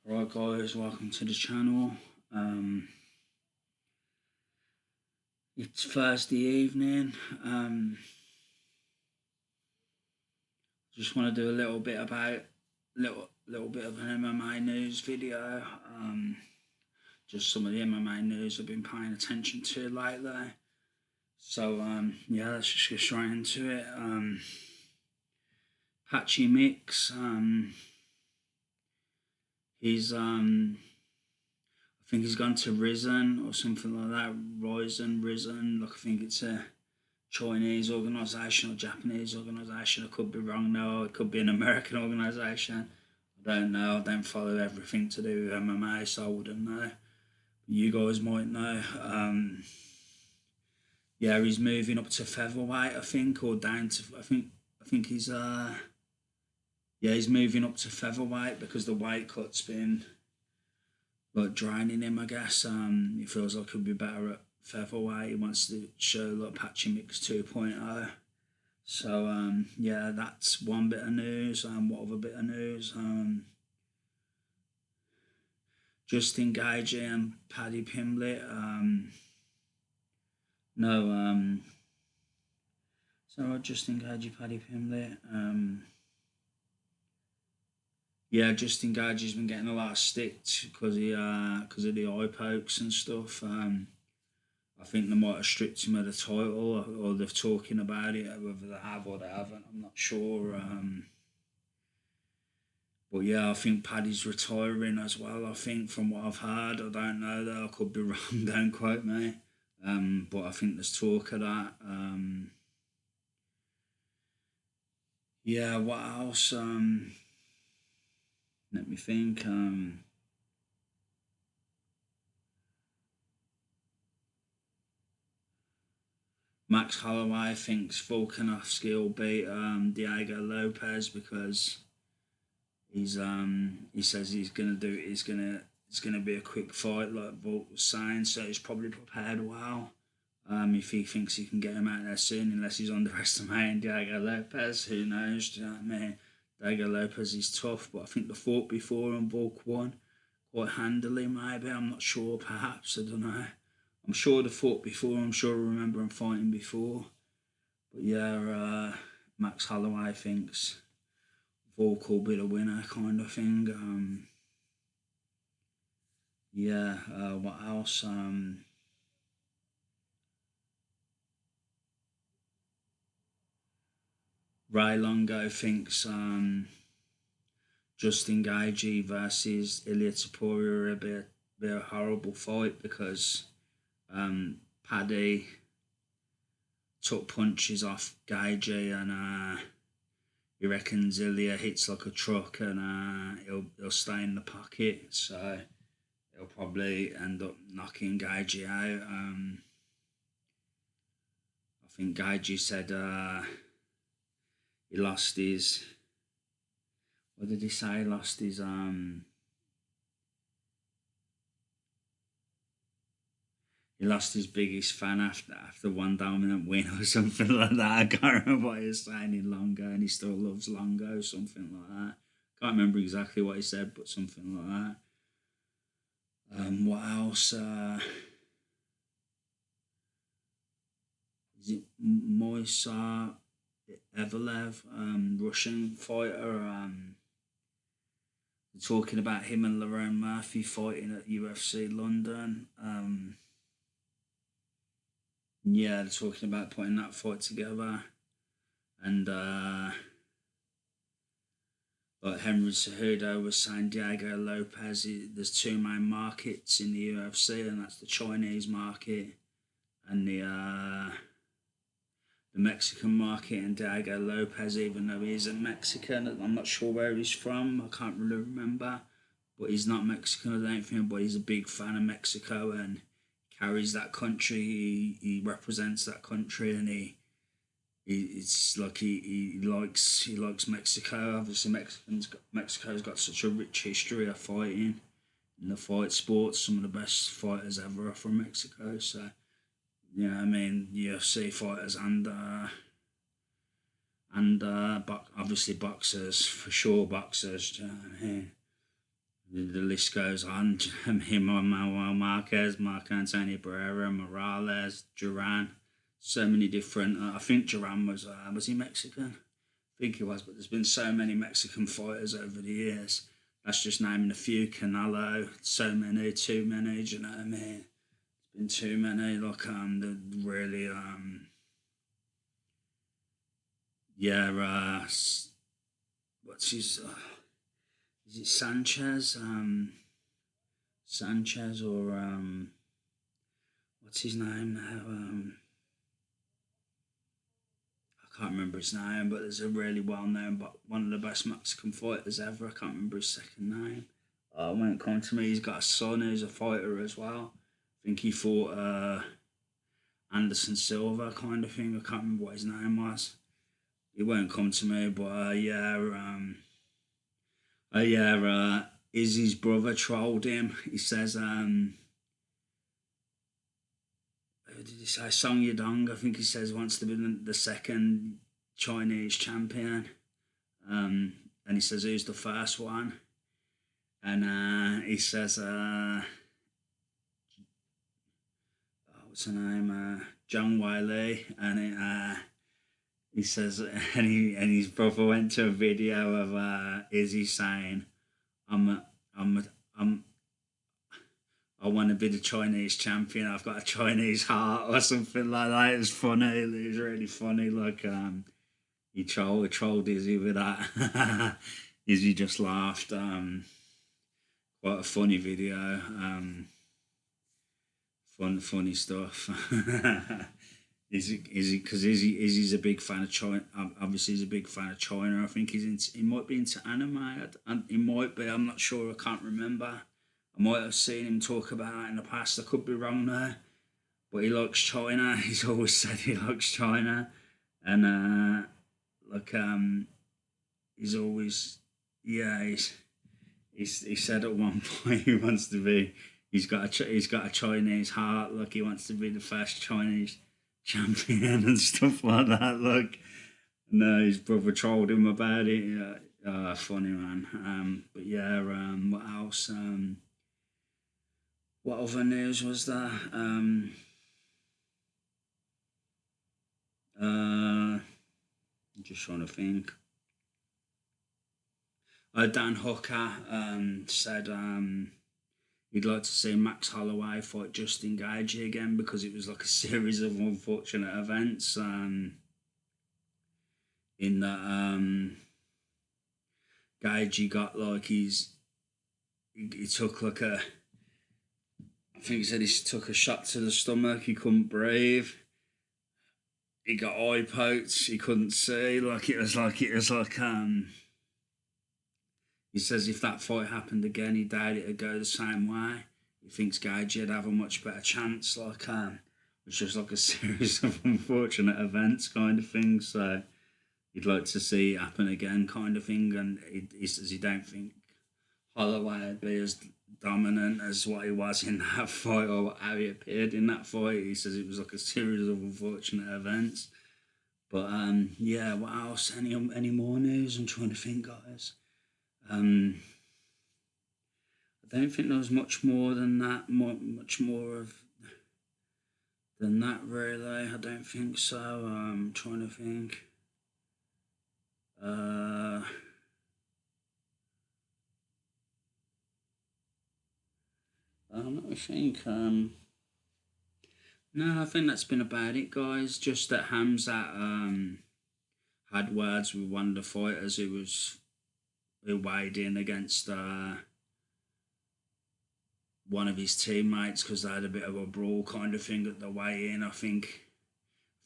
Right guys, welcome to the channel. It's Thursday evening. Just want to do a little bit about little bit of an MMA news video. Just some of the MMA news I've been paying attention to lately. So yeah, let's just get straight into it. Patchy Mix. He's I think he's gone to Risen or something like that. Risen. Like I think it's a Chinese organisation or Japanese organisation. I could be wrong now. It could be an American organisation. I don't know. I don't follow everything to do with MMA, so I wouldn't know. You guys might know. Yeah, he's moving up to featherweight, I think, or down to. I think he's yeah, he's moving up to featherweight because the weight cut's been like draining him, I guess. He feels like he'll be better at featherweight. He wants to show like Patchy Mix 2.0. So yeah, that's one bit of news. What other bit of news? Justin Gaethje and Paddy Pimblett. No, so Justin Gaethje, Paddy Pimblett. Yeah, Justin Gaethje's been getting a lot of stick because of the eye pokes and stuff. I think they might have stripped him of the title, or they're talking about it. Whether they have or they haven't, I'm not sure. But yeah, I think Paddy's retiring as well. I think from what I've heard, I don't know though. I could be wrong. Don't quote me. But I think there's talk of that. Yeah, what else? Let me think. Max Holloway thinks Volkanovski will beat Diego Lopez because he says he's gonna do it. It's gonna be a quick fight, like Volk was saying. So he's probably prepared well. If he thinks he can get him out there soon, unless he's underestimating Diego Lopez, who knows? Do you know what I mean? Diego Lopez is tough, but I think the fought before and Volk won quite handily. Maybe I'm not sure. Perhaps I don't know. I'm sure they fought before. I'm sure I remember him fighting before. But yeah, Max Holloway thinks Volk will be the winner, kind of thing. Yeah. What else? Ray Longo thinks Justin Gaethje versus Ilya Topuria will be a horrible fight because Paddy took punches off Gaethje and he reckons Ilya hits like a truck and he'll stay in the pocket, so he'll probably end up knocking Gaethje out. I think Gaethje said he lost his. What did he say? He lost his He lost his biggest fan after one dominant win or something like that. I can't remember what he was saying in Longo, and he still loves Longo, something like that. Can't remember exactly what he said, but something like that. What else? Is it Moisa Evelev, Russian fighter? Talking about him and Lerone Murphy fighting at UFC London. Yeah, they're talking about putting that fight together. And like Henry Cejudo was saying, Diego Lopez, there's two main markets in the UFC, and that's the Chinese market and the Mexican market. And Diego Lopez, even though he isn't Mexican, I'm not sure where he's from. I can't really remember, but he's not Mexican, I don't think. But he's a big fan of Mexico and carries that country. He represents that country, and it's like he likes Mexico. Obviously, Mexico's got such a rich history of fighting in the fight sports. Some of the best fighters ever are from Mexico. So yeah, I mean UFC fighters and obviously boxers, for sure, boxers. Do you know what I mean? The list goes on. Him, Manuel Marquez, Marc Antonio Barrera, Morales, Duran. So many different. I think Duran was he Mexican? I think he was, but there's been so many Mexican fighters over the years. That's just naming a few. Canelo, so many, too many. Do you know what I mean? It's been too many. Like the really yeah. What's his? Is it Sanchez? Sanchez or what's his name now? I can't remember his name, but there's a really well known, but one of the best Mexican fighters ever. I can't remember his second name. When it comes to me, he's got a son who's a fighter as well. I think he fought Anderson Silva kind of thing. I can't remember what his name was. It won't come to me, but Izzy's brother trolled him. He says, who did he say? Song Yadong, I think he says, wants to be the second Chinese champion. And he says, who's the first one? And he says, what's her name? Zhang Weili. And he says, and his brother went to a video of Izzy saying, I want to be the Chinese champion. I've got a Chinese heart or something like that. It was funny. It was really funny. Like he trolled Izzy with that. Izzy just laughed. Quite a funny video. Funny stuff. Izzy's a big fan of China. Obviously, he's a big fan of China. I think he might be into anime. He might be. I'm not sure. I can't remember. I might have seen him talk about that in the past. I could be wrong there. But he likes China. He's always said he likes China. And, he's always, yeah, he said at one point he wants to be, he's got a Chinese heart. Like, he wants to be the first Chinese champion and stuff like that. Like, no, his brother trolled him about it. Yeah, funny, man. But yeah, what else? What other news was there? I'm just trying to think. Dan Hooker said he'd like to see Max Holloway fight Justin Gaethje again because it was like a series of unfortunate events. In that Gaethje got like he took like I think he said he took a shot to the stomach. He couldn't breathe. He got eye poked. He couldn't see. He says if that fight happened again, he doubt it'd go the same way. He thinks Gaethje'd have a much better chance. It's just like a series of unfortunate events kind of thing. So he'd like to see it happen again kind of thing. And he says he don't think Holloway would be as dominant as what he was in that fight or how he appeared in that fight. He says it was like a series of unfortunate events. But yeah, what else? Any more news? I'm trying to think, guys. I don't think there was much more than that. Much more than that, really. I don't think so. I'm trying to think. Let me think. No, I think that's been about it, guys. Just that Hamzat had words with one of the fighters who weighed in against one of his teammates because they had a bit of a brawl kind of thing at the weigh-in. I think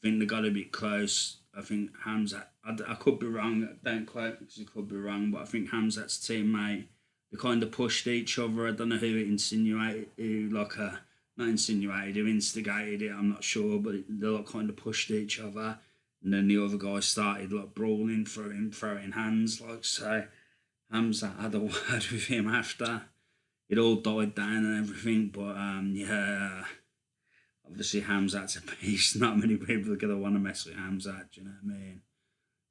they got a bit close. I think Hamzat, I could be wrong, don't quote me because I could be wrong, but I think Hamzat's teammate, they kind of pushed each other. I don't know who instigated who instigated it, I'm not sure, but they kind of pushed each other. And then the other guy started brawling for him, throwing hands, so. Hamzat had a word with him after. It all died down and everything, but yeah, obviously Hamzat's a beast. Not many people are going to want to mess with Hamzat, do you know what I mean?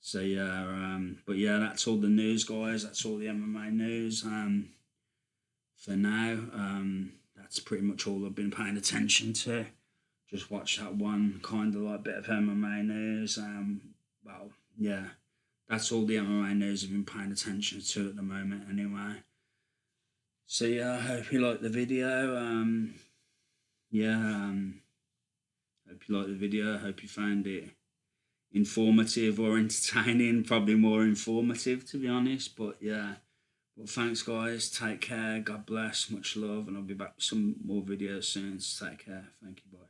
So yeah, but yeah, that's all the news, guys. That's all the MMA news. for now. That's pretty much all I've been paying attention to. Just watch that one kind of like bit of MMA news. Well, yeah, that's all the MMA news I've been paying attention to at the moment anyway. So yeah, I hope you liked the video. Hope you liked the video. I hope you found it informative or entertaining. Probably more informative, to be honest. But yeah. Well, thanks, guys. Take care. God bless. Much love. And I'll be back with some more videos soon. So take care. Thank you. Bye.